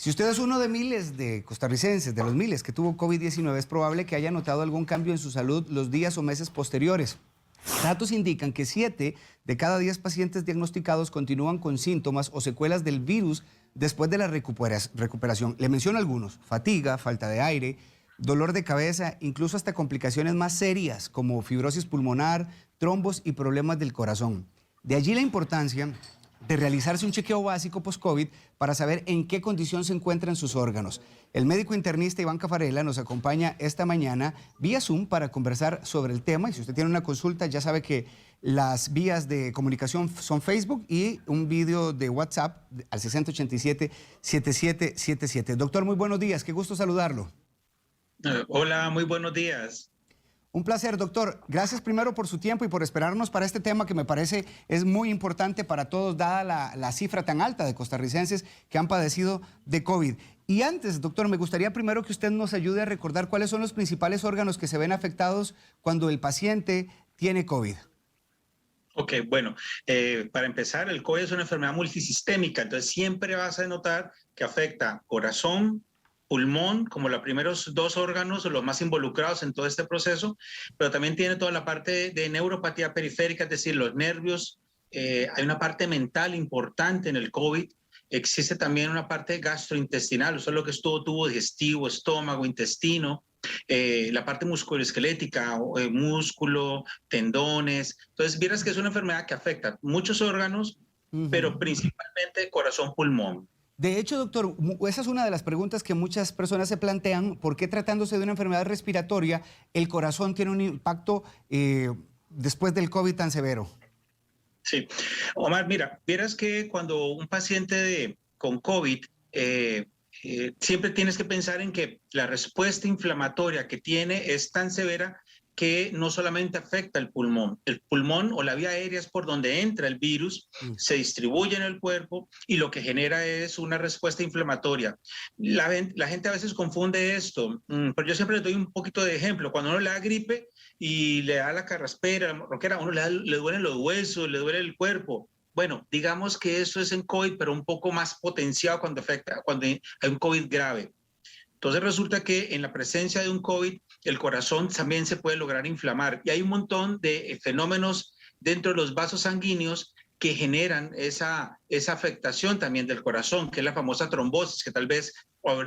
Si usted es uno de miles de costarricenses, de los miles que tuvo COVID-19, es probable que haya notado algún cambio en su salud los días o meses posteriores. Datos indican que 7 de cada 10 pacientes diagnosticados continúan con síntomas o secuelas del virus después de la recuperación. Le menciono algunos: fatiga, falta de aire, dolor de cabeza, incluso hasta complicaciones más serias como fibrosis pulmonar, trombos y problemas del corazón. De allí la importancia de realizarse un chequeo básico post-COVID para saber en qué condición se encuentran sus órganos. El médico internista Iván Cafarella nos acompaña esta mañana vía Zoom para conversar sobre el tema. Y si usted tiene una consulta, ya sabe que las vías de comunicación son Facebook y un vídeo de WhatsApp al 6087-7777. Doctor, muy buenos días, qué gusto saludarlo. Hola, muy buenos días. Un placer, doctor. Gracias primero por su tiempo y por esperarnos para este tema que me parece es muy importante para todos, dada la cifra tan alta de costarricenses que han padecido de COVID. Y antes, doctor, me gustaría primero que usted nos ayude a recordar cuáles son los principales órganos que se ven afectados cuando el paciente tiene COVID. Ok, bueno, para empezar, el COVID es una enfermedad multisistémica, entonces siempre vas a notar que afecta corazón, pulmón, como los primeros dos órganos, los más involucrados en todo este proceso, pero también tiene toda la parte de neuropatía periférica, es decir, los nervios. Hay una parte mental importante en el COVID. Existe también una parte gastrointestinal, eso es lo que es todo tubo digestivo, estómago, intestino. La parte musculoesquelética, músculo, tendones. Entonces, vieras que es una enfermedad que afecta muchos órganos, pero principalmente corazón, pulmón. De hecho, doctor, esa es una de las preguntas que muchas personas se plantean: ¿por qué, tratándose de una enfermedad respiratoria, el corazón tiene un impacto después del COVID tan severo? Sí. Omar, mira, vieras que cuando un paciente con COVID, siempre tienes que pensar en que la respuesta inflamatoria que tiene es tan severa que no solamente afecta el pulmón o la vía aérea es por donde entra el virus, se distribuye en el cuerpo y lo que genera es una respuesta inflamatoria. La gente a veces confunde esto, pero yo siempre les doy un poquito de ejemplo. Cuando uno le da gripe y le da la carraspera, lo que era, a uno le duelen los huesos, le duele el cuerpo. Bueno, digamos que eso es en COVID, pero un poco más potenciado cuando hay un COVID grave. Entonces resulta que en la presencia de un COVID, el corazón también se puede lograr inflamar y hay un montón de fenómenos dentro de los vasos sanguíneos que generan esa afectación también del corazón, que es la famosa trombosis, que tal vez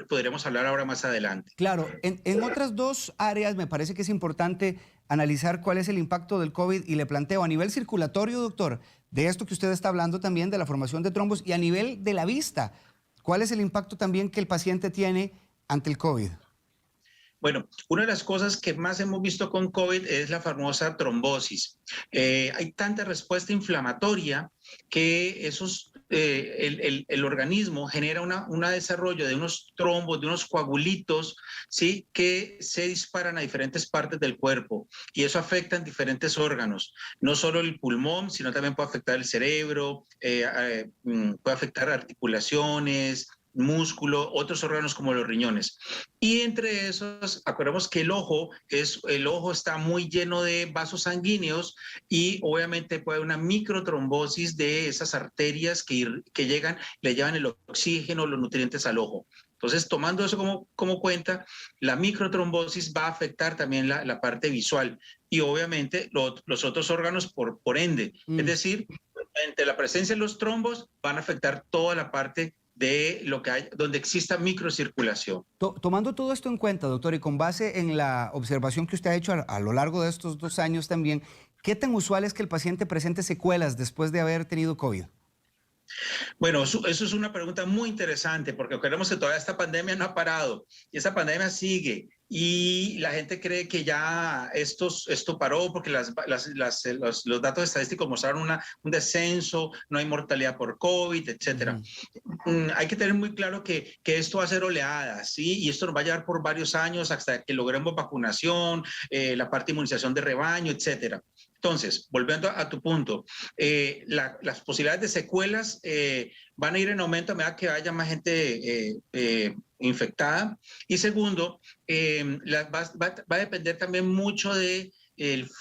podremos hablar ahora más adelante. Claro, en otras dos áreas me parece que es importante analizar cuál es el impacto del COVID y le planteo a nivel circulatorio, doctor, de esto que usted está hablando también, de la formación de trombos, y a nivel de la vista, ¿cuál es el impacto también que el paciente tiene ante el COVID? Bueno, una de las cosas que más hemos visto con COVID es la famosa trombosis. Hay tanta respuesta inflamatoria que el organismo genera un desarrollo de unos trombos, de unos coagulitos, ¿sí?, que se disparan a diferentes partes del cuerpo y eso afecta en diferentes órganos. No solo el pulmón, sino también puede afectar el cerebro, puede afectar articulaciones, músculo, otros órganos como los riñones. Y entre esos, acordemos que el ojo está muy lleno de vasos sanguíneos y obviamente puede haber una microtrombosis de esas arterias que llegan, le llevan el oxígeno, los nutrientes al ojo. Entonces, tomando eso como cuenta, la microtrombosis va a afectar también la parte visual y obviamente los otros órganos por ende. Es decir, entre la presencia de los trombos van a afectar toda la parte de lo que hay, donde exista microcirculación. Tomando todo esto en cuenta, doctor, y con base en la observación que usted ha hecho a lo largo de estos 2 años también, ¿qué tan usual es que el paciente presente secuelas después de haber tenido COVID? Bueno, eso es una pregunta muy interesante porque queremos que todavía esta pandemia no ha parado y esa pandemia sigue y la gente cree que ya esto paró porque los datos estadísticos mostraron un descenso, no hay mortalidad por COVID, etcétera. Hay que tener muy claro que esto va a ser oleadas, ¿sí? Y esto nos va a llevar por varios años hasta que logremos vacunación, la parte de inmunización de rebaño, etcétera. Entonces, volviendo a tu punto, las posibilidades de secuelas van a ir en aumento a medida que haya más gente infectada. Y segundo, va a depender también mucho del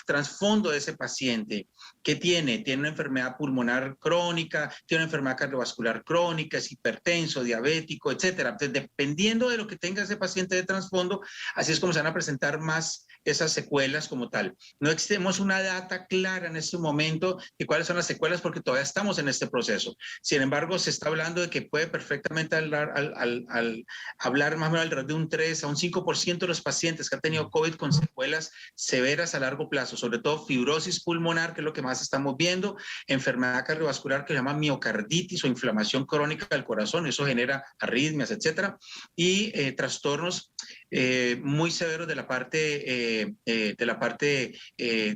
trasfondo de ese paciente. ¿Qué tiene? Tiene una enfermedad pulmonar crónica, tiene una enfermedad cardiovascular crónica, es hipertenso, diabético, etcétera. Entonces, dependiendo de lo que tenga ese paciente de trasfondo, así es como se van a presentar más esas secuelas como tal. No tenemos una data clara en este momento de cuáles son las secuelas porque todavía estamos en este proceso. Sin embargo, se está hablando de que puede perfectamente hablar más o menos alrededor de un 3 a un 5% de los pacientes que han tenido COVID con secuelas severas a largo plazo, sobre todo fibrosis pulmonar, que es lo que más estamos viendo, enfermedad cardiovascular que se llama miocarditis o inflamación crónica del corazón, eso genera arritmias, etcétera, y trastornos muy severos de la parte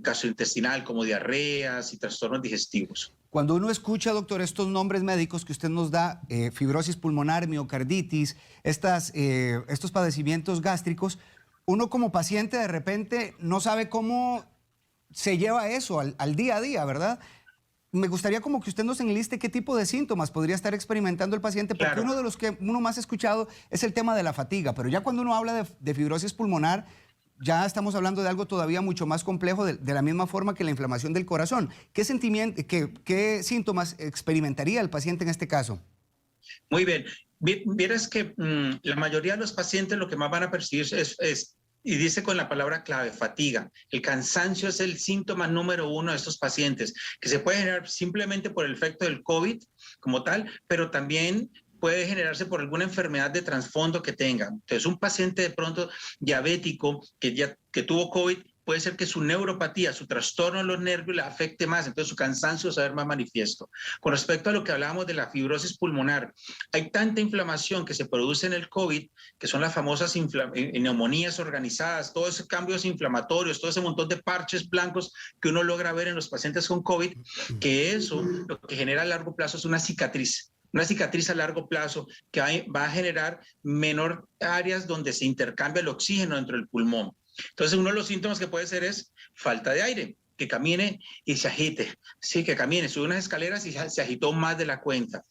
gastrointestinal, como diarreas y trastornos digestivos. Cuando uno escucha, doctor, estos nombres médicos que usted nos da, fibrosis pulmonar, miocarditis, estos padecimientos gástricos, uno como paciente de repente no sabe cómo se lleva eso al día a día, ¿verdad? Me gustaría como que usted nos enliste qué tipo de síntomas podría estar experimentando el paciente, porque Claro. uno de los que uno más ha escuchado es el tema de la fatiga, pero ya cuando uno habla de fibrosis pulmonar, ya estamos hablando de algo todavía mucho más complejo, de la misma forma que la inflamación del corazón. ¿Qué síntomas experimentaría el paciente en este caso? Muy bien. Vieras que la mayoría de los pacientes lo que más van a percibir y dice con la palabra clave, fatiga. El cansancio es el síntoma número uno de estos pacientes, que se puede generar simplemente por el efecto del COVID como tal, pero también puede generarse por alguna enfermedad de trasfondo que tenga. Entonces, un paciente de pronto diabético que tuvo COVID, puede ser que su neuropatía, su trastorno de los nervios le afecte más, entonces su cansancio se va a ver más manifiesto. Con respecto a lo que hablábamos de la fibrosis pulmonar, hay tanta inflamación que se produce en el COVID, que son las famosas neumonías organizadas, todos esos cambios inflamatorios, todo ese montón de parches blancos que uno logra ver en los pacientes con COVID, que eso lo que genera a largo plazo es una cicatriz a largo plazo que va a generar menor áreas donde se intercambia el oxígeno dentro del pulmón. Entonces, uno de los síntomas que puede ser es falta de aire, que camine y se agite, sí, que camine, sube unas escaleras y se agitó más de la cuenta.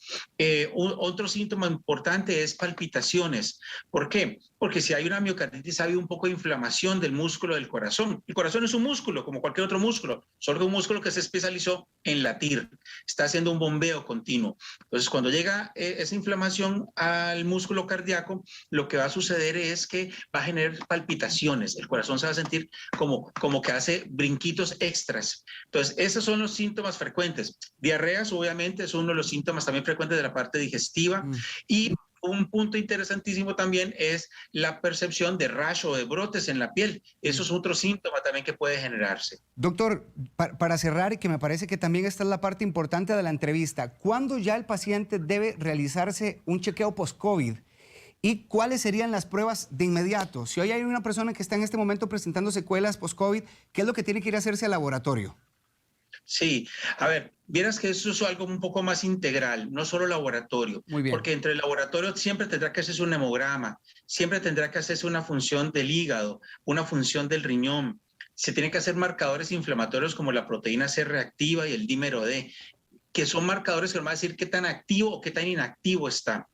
Otro síntoma importante es palpitaciones. ¿Por qué? Porque si hay una miocarditis, ha habido un poco de inflamación del músculo del corazón. El corazón es un músculo, como cualquier otro músculo, solo que un músculo que se especializó en latir, está haciendo un bombeo continuo. Entonces, cuando llega esa inflamación al músculo cardíaco, lo que va a suceder es que va a generar palpitaciones. El corazón se va a sentir como que hace brinquitos extras. Entonces, esos son los síntomas frecuentes. Diarreas, obviamente, es uno de los síntomas también frecuentes de la parte digestiva. Y un punto interesantísimo también es la percepción de rash o de brotes en la piel. Eso es otro síntoma también que puede generarse. Doctor, para cerrar, y que me parece que también esta es la parte importante de la entrevista, ¿cuándo ya el paciente debe realizarse un chequeo post-COVID? ¿Y cuáles serían las pruebas de inmediato? Si hoy hay una persona que está en este momento presentando secuelas post-COVID, ¿qué es lo que tiene que ir a hacerse al laboratorio? Sí, a ver, vieras que eso es algo un poco más integral, no solo laboratorio. Muy bien. Porque entre el laboratorio siempre tendrá que hacerse un hemograma, siempre tendrá que hacerse una función del hígado, una función del riñón. Se tienen que hacer marcadores inflamatorios como la proteína C reactiva y el dímero D, que son marcadores que nos van a decir qué tan activo o qué tan inactivo está.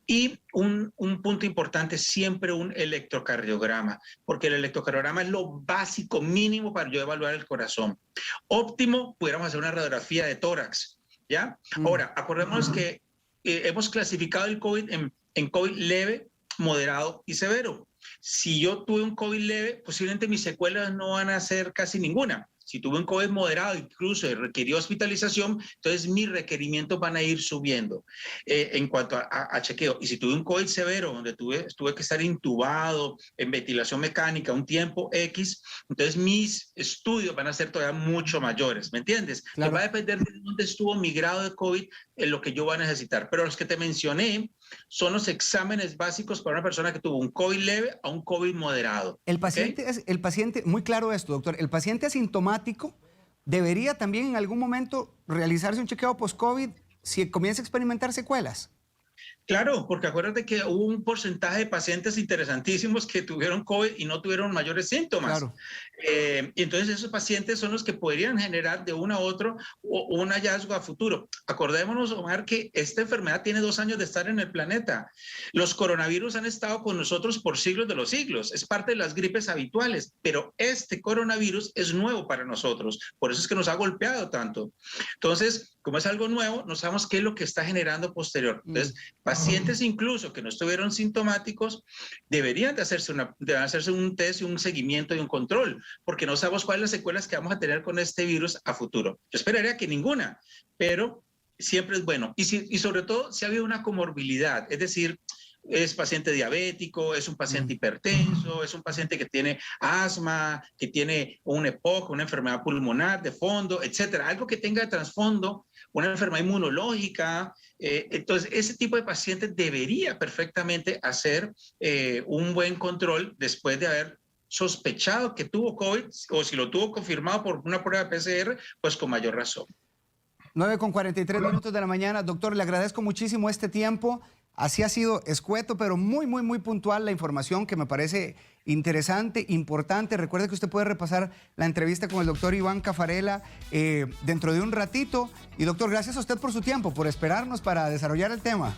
Y un punto importante, siempre un electrocardiograma, porque el electrocardiograma es lo básico, mínimo para yo evaluar el corazón. Óptimo, pudiéramos hacer una radiografía de tórax, ¿ya? Ahora, acordémonos que hemos clasificado el COVID en COVID leve, moderado y severo. Si yo tuve un COVID leve, posiblemente mis secuelas no van a ser casi ninguna. Si tuve un COVID moderado, incluso requirió hospitalización, entonces mis requerimientos van a ir subiendo en cuanto a chequeo. Y si tuve un COVID severo, donde tuve que estar intubado en ventilación mecánica un tiempo X, entonces mis estudios van a ser todavía mucho mayores, ¿me entiendes? Claro. Entonces va a depender de dónde estuvo mi grado de COVID, en lo que yo voy a necesitar. Pero los que te mencioné son los exámenes básicos para una persona que tuvo un COVID leve a un COVID moderado. El paciente, muy claro esto, doctor, el paciente asintomático debería también en algún momento realizarse un chequeo post-COVID si comienza a experimentar secuelas. Claro, porque acuérdate que hubo un porcentaje de pacientes interesantísimos que tuvieron COVID y no tuvieron mayores síntomas. Claro. Y entonces esos pacientes son los que podrían generar de uno a otro un hallazgo a futuro. Acordémonos, Omar, que esta enfermedad tiene 2 años de estar en el planeta. Los coronavirus han estado con nosotros por siglos de los siglos. Es parte de las gripes habituales, pero este coronavirus es nuevo para nosotros. Por eso es que nos ha golpeado tanto. Entonces, como es algo nuevo, no sabemos qué es lo que está generando posterior. Entonces, pacientes incluso que no estuvieron sintomáticos deberían de hacerse un test y un seguimiento y un control, porque no sabemos cuáles son las secuelas que vamos a tener con este virus a futuro. Yo esperaría que ninguna, pero siempre es bueno. Y sobre todo si ha habido una comorbilidad, es decir, es paciente diabético, es un paciente hipertenso, es un paciente que tiene asma, que tiene un EPOC, una enfermedad pulmonar de fondo, etcétera. Algo que tenga de trasfondo, una enfermedad inmunológica. Entonces, ese tipo de pacientes debería perfectamente hacer un buen control después de haber sospechado que tuvo COVID, o si lo tuvo confirmado por una prueba de PCR, pues con mayor razón. 9:43 de la mañana. Doctor, le agradezco muchísimo este tiempo. Así ha sido escueto, pero muy puntual la información, que me parece interesante, importante. Recuerde que usted puede repasar la entrevista con el doctor Iván Caffarella dentro de un ratito. Y doctor, gracias a usted por su tiempo, por esperarnos para desarrollar el tema.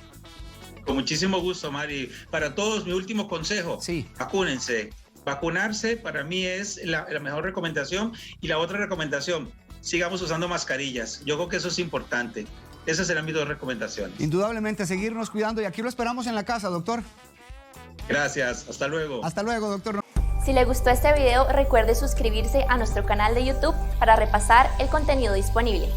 Con muchísimo gusto, Mari. Para todos, mi último consejo, sí. Vacúnense. Vacunarse para mí es la mejor recomendación. Y la otra recomendación, sigamos usando mascarillas. Yo creo que eso es importante. Esas serán mis 2 recomendaciones. Indudablemente, seguirnos cuidando, y aquí lo esperamos en la casa, doctor. Gracias, hasta luego. Hasta luego, doctor. Si le gustó este video, recuerde suscribirse a nuestro canal de YouTube para repasar el contenido disponible.